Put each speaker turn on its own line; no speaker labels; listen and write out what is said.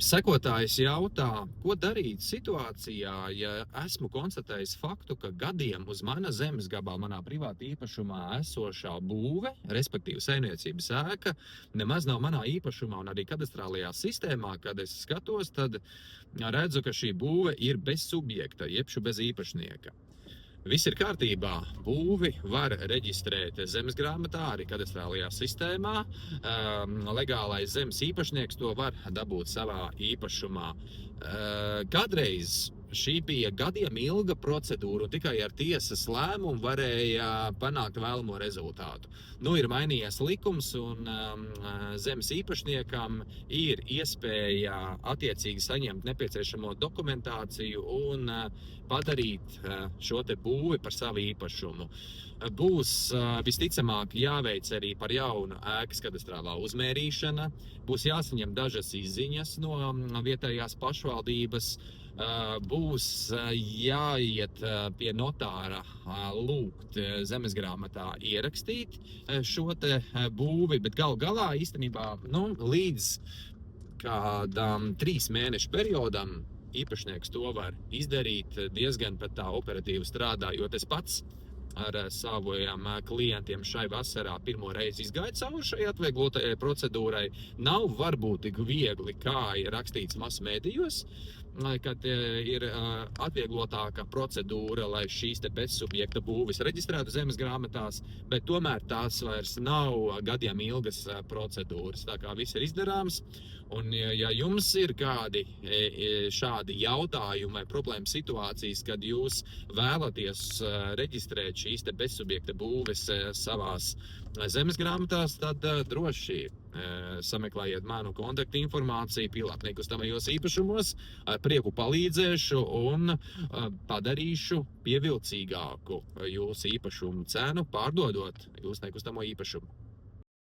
Sekotājs jautā, ko darīt situācijā, ja esmu konstatējis faktu, ka gadiem uz mana zemes gabala, manā privāta īpašumā esošā būve, respektīvi saimniecības ēka, nemaz nav manā īpašumā un arī kadastrālajā sistēmā, kad es skatos, tad redzu, ka šī būve ir bez subjekta, jebšu bez īpašnieka. Viss ir kārtībā. Būvi var reģistrēt zemesgrāmatā, arī kadastrālajā sistēmā. Legālais zemes īpašnieks to var dabūt savā īpašumā. Kādreiz šī bija gadiem ilga procedūra, un tikai ar tiesas lēmumu varēja panākt vēlamo rezultātu. Nu, ir mainījies likums, un zemes īpašniekam ir iespēja attiecīgi saņemt nepieciešamo dokumentāciju un padarīt šo te būvi par savu īpašumu. Būs visticamāk jāveic arī par jaunu ēkas kadastrālā uzmērīšana, būs jāsaņem dažas izziņas no vietējās pašvaldības, būs jāiet pie notāra lūgt zemesgrāmatā ierakstīt šo te būvi, bet gal galā īstenībā līdz kādam 3 mēnešu periodam īpašnieks to var izdarīt diezgan pat tā operatīvi strādājot. Es pats ar saviem klientiem šai vasarā pirmo reizi izgāju cauri šai atvieglotajai procedūrai. Nav varbūt tik viegli, kā ir rakstīts masmedijos, kad ir atvieglotāka procedūra, lai šīs te bezsubjekta būvis reģistrētu zemes grāmatās, bet tomēr tās vairs nav gadiem ilgas procedūras. Tā kā viss ir izdarāms, un ja jums ir kādi šādi jautājumi vai problēma situācijas, kad jūs vēlaties reģistrēt šīs te bezsubjekta būves savās zemes grāmatās, tad droši sameklējiet manu kontaktu informāciju Pilāta nekustamajos īpašumos, ar prieku palīdzēšu un padarīšu pievilcīgāku jūsu īpašumu cenu, pārdodot jūsu nekustamo īpašumu.